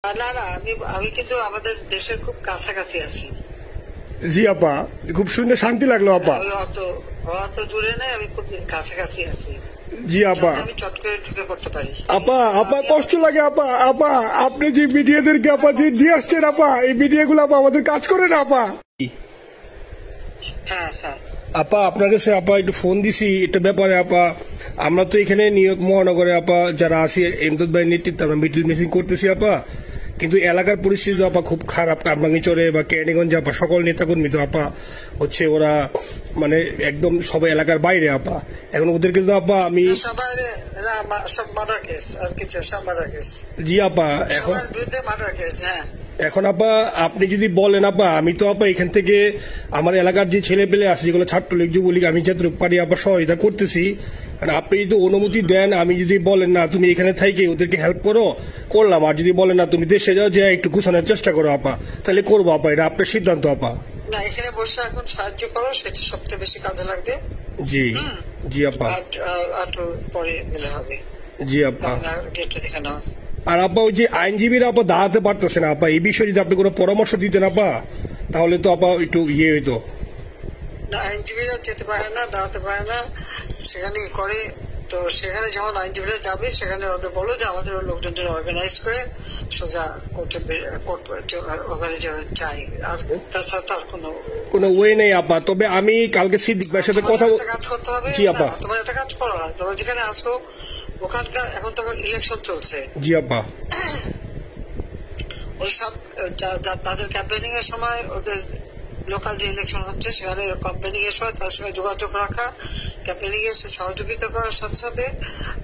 না না আমি আমি কিন্তু আমাদের দেশের খুব কাছাকাছি আছি। জি আপা, খুব শুনে শান্তি লাগলো আপা। আমি অত অত দূরে নাই, আমি খুব কাছাকাছি আছি। জি আপা, আমি চট করে ঢুকে পড়তে পারি। আপা আপা কষ্ট লাগে আপা। আপা আপনি যে মিডিয়াদেরকে আপা যে দিয়ে আসছেন আপা, এই মিডিয়াগুলো আপা আমাদের কাজ করে না আপা। হ্যাঁ হ্যাঁ আপা আপনার কাছে আপা একটু ফোন দিছি এটা ব্যাপারে আপা। আমরা তো এখানে নিউ ইয়র্ক মহানগরে আপা যারা আছি এমদাদ ভাই নেতৃত্বে আমরা মিডিল মিটিং করতেছি আপা, কিন্তু এলাকার পরিস্থিতি আপা খুব খারাপ। কামরাঙ্গীরচরে বা কেরানীগঞ্জে আপা সকল নেতাকর্মী তো আপা হচ্ছে ওরা মানে একদম সবাই এলাকার বাইরে আপা। এখন ওদের কিন্তু আপা আমি সবাই সব মার্ডার কেস আর কিছু সব মার্ডার কেস। জি আপা, এখন সবার বিরুদ্ধে মার্ডার কেস। হ্যাঁ এখন আপা আপনি যদি বলেন আপা, আমি তো আপা এখান থেকে আমার এলাকার যে ছেলে পেলে আছে যেগুলো ছাত্রলীগ যুবলীগ আমি যতটুকু পারি আপা সহায়তা করতেছি। আর আপনি যদি অনুমতি দেন, আমি যদি বলেন না তুমি এখানে থাইকে ওদেরকে হেল্প করো করলাম, আর যদি বলেন না তুমি দেশে যাও যে একটু গুছানোর চেষ্টা করো আপা, তাহলে করবো আপা। এটা আপনার সিদ্ধান্ত আপা। না এখানে বসে এখন সাহায্য করো, সেটা সবচেয়ে বেশি কাজে লাগবে। জি জি আপা, আর পরে গেলে হবে। জি আপা। গেটটা দেখে নাও। আর আপা ওই যে আইনজীবীরা আপা দাঁড়াতে পারতেছে না আপা, এই বিষয়ে যদি আপনি কোনো পরামর্শ দিতেন আপা তাহলে তো আপা একটু ইয়ে হইতো। না আইনজীবীরা যেতে পারে না, দাঁড়াতে পারে না, সেখানে করে। তো সেখানে যখন আইনজীবীরা যাবে সেখানে ওদের বলো যে আমাদের লোকজন অর্গানাইজ করে সোজা ওখানে যাই। আর তাছাড়া তার কোনো ওয়ে নেই আপা। তবে আমি কালকে সিদ্দিক ভাইয়ের সাথে কথা কাজ করতে হবে। জি আপা, তোমার একটা কাজ করা হয়, তোমরা যেখানে আসো ওখানকার এখন তো ইলেকশন চলছে। জি আপা, ওইসব তাদের ক্যাম্পেনিং এর সময় ওদের লোকাল যে ইলেকশন হচ্ছে সেখানে ক্যাম্পেনিং এর সময় তার সঙ্গে যোগাযোগ রাখা, ক্যাম্পেনিং এর সহযোগিতা করার সাথে সাথে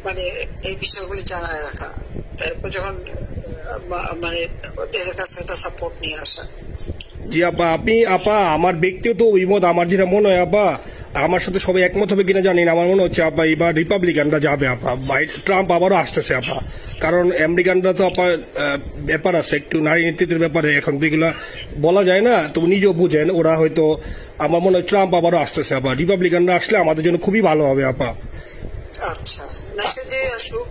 মানে এই বিষয়গুলি জানায় রাখা, তারপর যখন মানে ওদের কাছে একটা সাপোর্ট নিয়ে আসা। জি আপা। আপনি আপা আমার ব্যক্তিগত অভিমত, আমার যেটা মনে হয় আপা, আমার সাথে সবাই একমত হবে কিনা জানি না, আমার মনে হচ্ছে আপা এবার রিপাবলিকানরা যাবে আপা। ট্রাম্প আবারও আসতেছে আপা, কারণ আমেরিকানরা তো আপা ব্যাপার আছে একটু নারী নেতৃত্বের ব্যাপারে, এখন তো এগুলা বলা যায় না, তো নিজেও বুঝেন ওরা হয়তো। আমার মনে হয় ট্রাম্প আবারও আসতেছে আপা, রিপাবলিকানরা আসলে আমাদের জন্য খুবই ভালো হবে আপা। আচ্ছা না সে যে আসুক,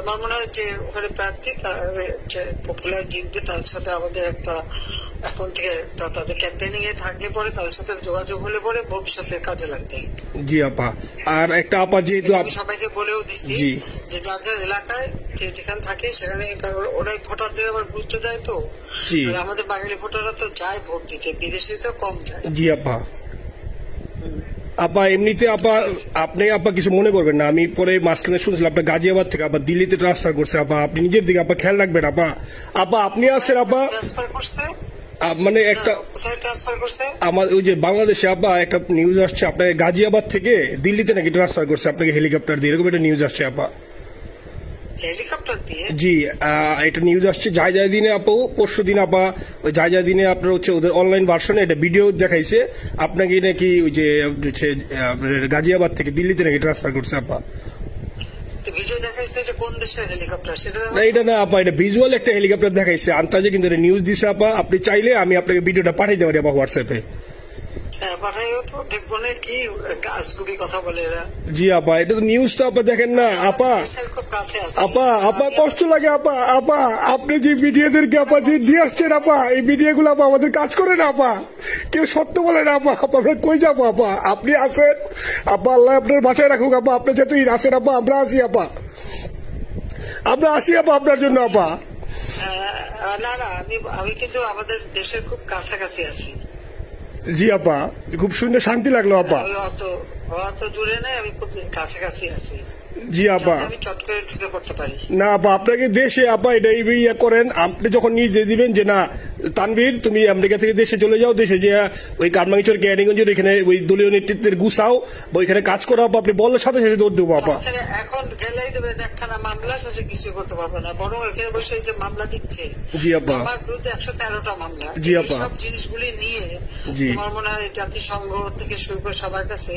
আমার মনে হয় যে ওখানে প্রার্থী পপুলার জিতবে, তার সাথে আমাদের একটা এখন থেকে তাদের ক্যাম্পেনিং এ থাকলে পরে তাদের সাথে যোগাযোগ হলে পরে ভবিষ্যতে কাজে লাগবে। জি আপা। আর একটা আপা যেহেতু আমি সবাইকে বলেও দিচ্ছি যে যার যার এলাকায় যেখানে থাকে সেখানে, ওরাই ভোটারদের আবার গুরুত্ব দেয়। তো আমাদের বাঙালি ভোটাররা তো যায় ভোট দিতে, বিদেশে তো কম যায়। জি আপা। আপা এমনিতে আপা আপনি আপা কিছু মনে করবেন না, আমি পরে মাঝখানে শুনছিলাম আপনার গাজিয়াবাদ থেকে আপা দিল্লিতে ট্রান্সফার করছে আপা, আপনি নিজের দিকে আপা খেয়াল রাখবেন আপা। আপা আপনি আছেন আপা ট্রান্সফার করছে মানে একটা আমার ওই যে বাংলাদেশে আপা একটা নিউজ আসছে আপনার গাজিয়াবাদ থেকে দিল্লিতে নাকি ট্রান্সফার করছে আপনাকে হেলিকপ্টার দিয়ে, এরকম একটা নিউজ আসছে আপা। হেলিকপ্টার দিয়ে? জি এটা নিউজ আসছে যায় যায় দিনে আপু, পরশু দিন আপা ওই যায় যায় দিনে আপনার হচ্ছে ওদের অনলাইন ভার্সনে এটা ভিডিও দেখাইছে আপনাকে নাকি ওই যে গাজিয়াবাদ থেকে দিল্লিতে নাকি ট্রান্সফার করছে আপা। এটা না আপা, এটা ভিজুয়াল একটা হেলিকপ্টার দেখাইছে আন্তাজে, কিন্তু এটা নিউজ দিছে আপা। আপনি চাইলে আমি আপনাকে ভিডিওটা পাঠিয়ে দেবো আপা হোয়াটসঅ্যাপে। জি আপা, এটা তো নিউজ তো আপা দেখেন না আপা। আপা আপা কষ্ট লাগে আপা। আপা আপনি যে মিডিয়াদেরকে আপা যে দিয়ে আসছেন আপা, এই মিডিয়াগুলো আপা আমাদের কাজ করে না আপা, কেউ সত্য বলে না আপা। আপা আমরা কই যাবো আপা, আপনি আছেন আপা, আল্লাহ আপনার বাসায় রাখুক আপা। আপনি যেহেতু আছেন আপা, আমরা আছি আপা, আমরা আসি আপা আপনার জন্য আপা। না না আমি কিন্তু আমাদের দেশের খুব কাছাকাছি আছি। জি আপা, খুব শুনে শান্তি লাগলো আপা। অত দূরে নাই, আমি খুব কাছাকাছি আছি। জি আপা, আমি চট করে ঢুকে পড়তে পারি না আপা। আপনাকে দেশে আপা এটা ইয়ে করেন, আপনি যখন নির্দেশ দিবেন যে না তানভীর তুমি আমেরিকা থেকে দেশে চলে যাও, দেশে যে ওই কারমাঙ্গীরচর কেরানীগঞ্জের এখানে ওই দলীয় নেতৃত্বের গুছাও বা ওইখানে কাজ করো আপা, আপনি বলার সাথে সাথে দৌড় দেবো আপা। এখন গেলেই দেবেন একখানা মামলা, শেষে কিছু করতে পারবে না, বরং এখানে বসে যে মামলা দিচ্ছে। জি আপা, আমার বিরুদ্ধে 113টা মামলা। জি আপা, সব জিনিসগুলি নিয়ে আমার মনে হয় জাতিসংঘ থেকে শুরু করে সবার কাছে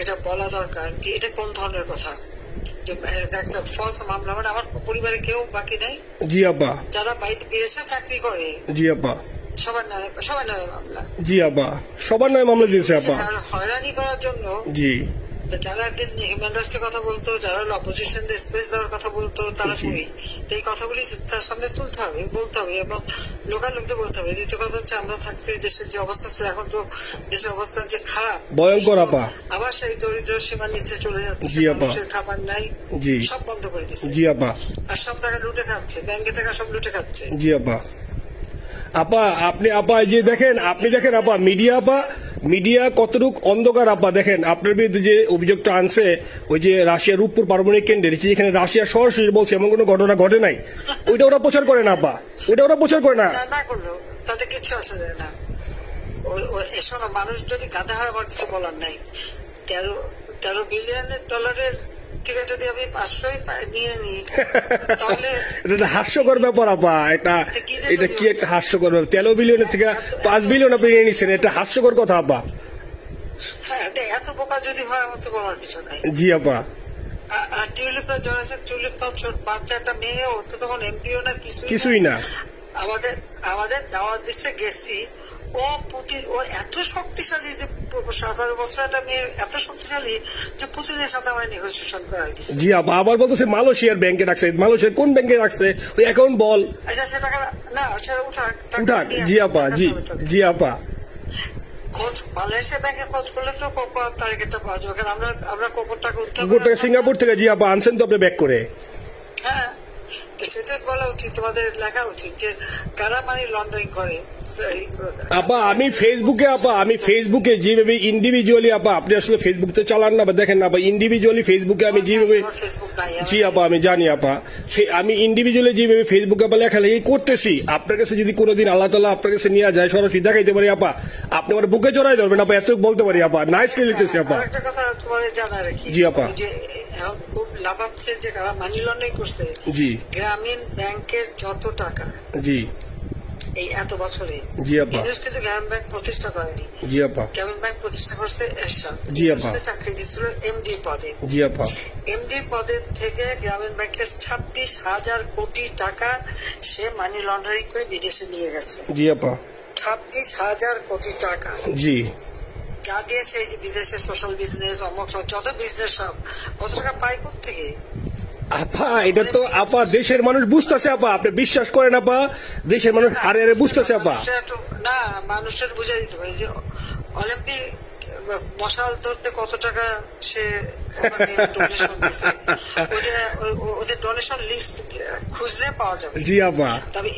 এটা বলা দরকার যে এটা কোন ধরনের কথা, একটা ফলস মামলা। মানে আমার পরিবারে কেউ বাকি নাই। জি আপা, যারা বিদেশে চাকরি করে জি আপা সবার নয় মামলা। জি আপা, সবার নয় মামলা দিয়েছে আপা, হয়রানি করার জন্য। জি যারা একদিন হিউম্যান রাইটস কথা বলতো, যারা অপোজিশন স্পেস দেওয়ার কথা বলতো, তারা কই? এই কথাগুলি তার সামনে তুলতে হবে, বলতে হবে এবং লোকাল লোকদের বলতে হবে। দ্বিতীয় কথা হচ্ছে আমরা থাকতে দেশের যে অবস্থা ছিল, এখন তো দেশের অবস্থা যে খারাপ, ভয়ঙ্কর আপা। আবার সেই দরিদ্র সীমার নিচে চলে যাচ্ছে, জি আপা। মানুষের খাবার নাই, জি সব বন্ধ করে দিচ্ছে। জি আপা। আর সব টাকা লুটে খাচ্ছে, ব্যাংকের টাকা সব লুটে খাচ্ছে। জি আপা। আপা আপনি আপা যে দেখেন, আপনি দেখেন আপা মিডিয়া আপা, মিডিয়া কতটুক অন্ধকার আপা। দেখেন আপনার বিরুদ্ধে যে অভিযোগটা আনছে ওই যে রাশিয়ার রূপপুর পারমাণবিক কেন্দ্রে, যেখানে রাশিয়া সরাসরি বলছে এমন কোনো ঘটনা ঘটে নাই, ওইটা ওরা প্রচার করে না আপা, ওইটা ওরা প্রচার করে না। না করলেও তাতে কিচ্ছু আসে যায় না। এসব মানুষ যদি গাধা হয় আমার কিছু বলার নাই। 13 বিলিয়ন ডলারের থেকে যদি আমি 500 নিয়ে নিই তাহলে এটা হাস্যকর ব্যাপার আপা। এটা কি একটা হাস্যকর ব্যাপার। 13 বিলিয়নের থেকে 5 বিলিয়ন আপনি নিয়ে নিচ্ছেন, এটা হাস্যকর কথা আপা। হ্যাঁ, এত বোকা যদি হয় আমার তো বলার কিছু নাই। জি আপা। আর টিউলিপরা জড়াচ্ছে, টিউলিপ তো ছোট বাচ্চা একটা মেয়ে, ও তো তখন এমপিও না, কিছুই না। আমাদের দাওয়াত দিচ্ছে, গেছি। ও পুতিন, ও এত শক্তিশালী যে 17 বছর একটা মেয়ে এত শক্তিশালী যে পুতিনের সাথে আমার নেগোসিয়েশন করাই দিচ্ছে। জি আপা। আবার বলতেছে মালয়েশিয়ার ব্যাংকে রাখছে। মালয়েশিয়ার কোন ব্যাংকে রাখছে ওই অ্যাকাউন্ট বল। আচ্ছা, সে টাকা না, সেটা উঠাক। জি আপা। জি আপা। খোঁজ মালয়েশিয়া ব্যাংকে খোঁজ করলে তো কোপার তারিখটা পাওয়া যাবে, কারণ আমরা কোপার টাকা সিঙ্গাপুর থেকে। জি আপা, আনছেন তো আপনি ব্যাক করে। হ্যাঁ, সেটা বলা উচিত, তোমাদের লেখা উচিত যে কারা মানি লন্ডারিং করে। আপা আমি ফেসবুকে যেভাবে ইন্ডিভিজুয়ালি আপা, আপনি আসলে ফেসবুক তো চালান না বা দেখেন না আপা, ইন্ডিভিজুয়ালি ফেসবুকে আমি যেভাবে, জি আপা আমি জানি আপা, আমি ইন্ডিভিজুয়ালি যেভাবে ফেসবুকে আপা লেখালেখি করতেছি, আপনার কাছে যদি কোনোদিন আল্লাহ তাআলা আপনার কাছে নিয়ে যায়, সরাসরি দেখাইতে পারি আপা, আপনি আমার বুকে জড়াই ধরবেন আপা, এত বলতে পারি আপা। নাইসলি লিখতেছি আপা। একটা কথা তোমাদের জানা রাখি, জি আপা, যে খুব লাভাচ্ছে যে কারা মানি লন্ডারিং করছে। জি, গ্রামীণ ব্যাংকের যত টাকা, জি এই এত বছরে, জি আপা, কিন্তু গ্রামীণ ব্যাংক প্রতিষ্ঠা করেনি। জি আপা। গ্রামীণ ব্যাংক প্রতিষ্ঠা করছে এরশাদ। জি আপা। চাকরি দিচ্ছিল এমডি পদে। জি আপা। এমডি পদের থেকে গ্রামীণ ব্যাংকের 26,000 কোটি টাকা সে মানি লন্ডারিং করে বিদেশে নিয়ে গেছে। জি আপা। 26,000 কোটি টাকা। জি। যা দিয়ে সেই যে বিদেশের সোশ্যাল বিজনেস, অমক যত বিজনেস সব কত টাকা পায় থেকে। আপা এটা তো আপা দেশের মানুষ বুঝতেছে আপা, আপনি বিশ্বাস করেন আপা, দেশের মানুষ আরে আরে বুঝতেছে আপা। না, মানুষের বুঝাই দিতে পারে যে অলিম্পিক মশাল ধরতে কত টাকা সে ডোনেশন দিচ্ছে, ওদের ডোনেশন লিস্ট খুঁজলে পাওয়া যাবে। জি আপা। তবে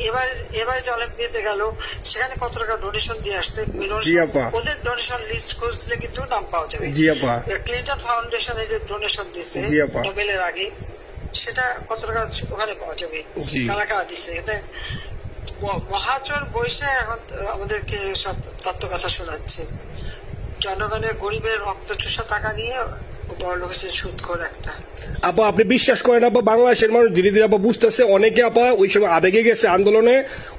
এবার যে অলিম্পিয়াতে গেল সেখানে কত টাকা ডোনেশন দিয়ে আসছে, জি আপা। ওদের ডোনেশন লিস্ট খুঁজলে কিন্তু নাম পাওয়া যাবে। জি আপা। ক্লিন্টন ফাউন্ডেশনে যে ডোনেশন দিচ্ছে নোবেলের আগে, সেটা কত টাকা ওখানে পাওয়া যাবে, কারা কারা দিচ্ছে। এতে মহাচর বৈশে এখন আমাদেরকে সব তত্ত্ব কথা শোনাচ্ছে, জনগণের গরিবের রক্ত চুষা টাকা নিয়ে বড় লোক হচ্ছে সুদখোর একটা। আপা আপনি বিশ্বাস করেন আপা, বাংলাদেশের মানুষ ধীরে ধীরে আপা বুঝতেছে, অনেকে আপা ওই সময় আবেগে গেছে আন্দোলনে,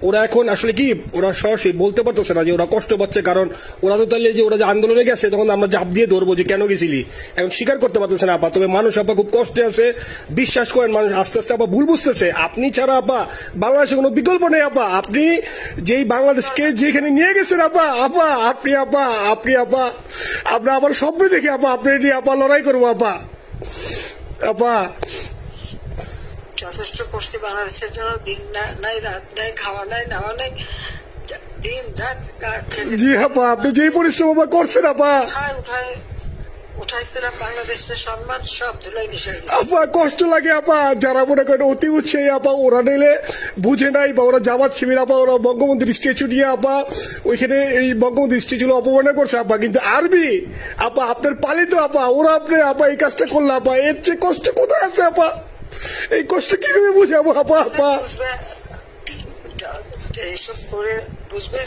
ওরা এখন আসলে কি ওরা সরাসরি বলতে পারতেছে না যে ওরা কষ্ট পাচ্ছে, কারণ ওরা তো তাহলে যে ওরা যে আন্দোলনে গেছে তখন আমরা জাপ দিয়ে ধরবো যে কেন গেছিলি, এখন স্বীকার করতে পারতেছে না আপা। তবে মানুষ আপা খুব কষ্টে আছে, বিশ্বাস করেন মানুষ আস্তে আস্তে আপা ভুল বুঝতেছে। আপনি ছাড়া আপা বাংলাদেশে কোনো বিকল্প নেই আপা, আপনি যেই বাংলাদেশকে যেখানে নিয়ে গেছেন আপা, আপনি আমরা আবার স্বপ্ন দেখি আপা, আপনি নিয়ে আপা লড়াই করবো আপা। আপা যথেষ্ট করছি বাংলাদেশের জন্য, দিন নাই রাত নাই, খাওয়া নাই নাওয়া নাই, দিন রাত। জি আপা, আপনি যেই পরিশ্রম আপা করছেন আপা, উঠাইছিলাম বাংলাদেশের সম্মান সব ধুলাই মিশে আপা। কষ্ট লাগে আপা, যারা মনে করেন অতি উৎসাহী আপা, ওরা নিলে বুঝে নাই বা ওরা জামাত শিবির আপা, ওরা বঙ্গবন্ধুর স্ট্যাচু নিয়ে আপা ওইখানে এই বঙ্গবন্ধুর স্ট্যাচু অপমাননা করছে আপা, কিন্তু আরবি আপা আপনার পালিত আপা, ওরা আপনি আপা এই কাজটা করলো আপা, এর চেয়ে কষ্ট কোথায় আছে আপা? এই কষ্ট কিভাবে বুঝাবো আপা? এইসব করে বুঝবে।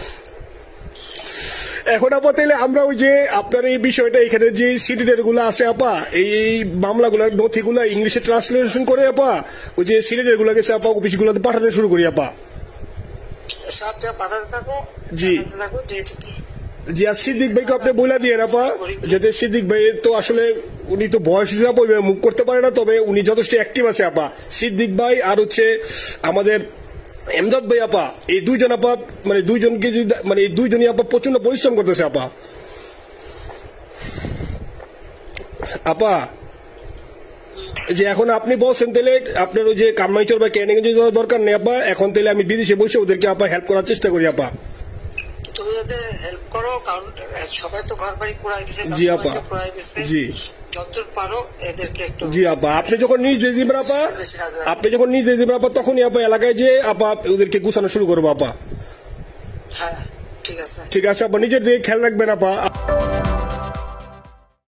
এখন আপা তাইলে আমরা ওই যে আপনার এই বিষয়টা এখানে যে সিডিডের গুলো আছে আপা, এই মামলাগুলো নথিগুলো ইংলিশে ট্রান্সলেশন করে আপা ওই যে সিডিডের গুলো গেছে আপা অফিস গুলোতে পাঠানো শুরু করি আপা। সব যা পাঠাতে থাকো, জি জি। আর সিদ্দিক ভাইকে আপনি বলে দিয়ে আপা, যাতে সিদ্দিক ভাই তো আসলে উনি তো বয়স হিসাবে মুভ করতে পারে না, তবে উনি যথেষ্ট অ্যাক্টিভ আছে আপা। সিদ্দিক ভাই আর হচ্ছে আমাদের এমদাদ ভাই আপা, এই দুইজন আপা মানে দুইজনকে মানে এই দুইজনই আপা প্রচন্ড পরিশ্রম করতেছে আপা। আপা যে এখন আপনি বলছেন তাহলে আপনার ওই যে কামাইচর বা ক্যানিং যাওয়ার দরকার নেই আপা, এখন তাহলে আমি বিদেশে বসে ওদেরকে আপা হেল্প করার চেষ্টা করি আপা। তুমি যাতে হেল্প করো, কারণ সবাই তো ঘর বাড়ি পুরাই দিছে, জি আপা, পুরাই দিছে, জি যতদূর পারো এদেরকে একটু। জি আপা, আপনি যখন নিজে দিবেন আপা, আপনি যখন নিজে দিবেন আপা, তখনই আপা এলাকায় যে আপা ওদেরকে গুছানো শুরু করবো আপা। হ্যাঁ ঠিক আছে, ঠিক আছে আপা, নিজের দিকে খেয়াল রাখবেন আপা।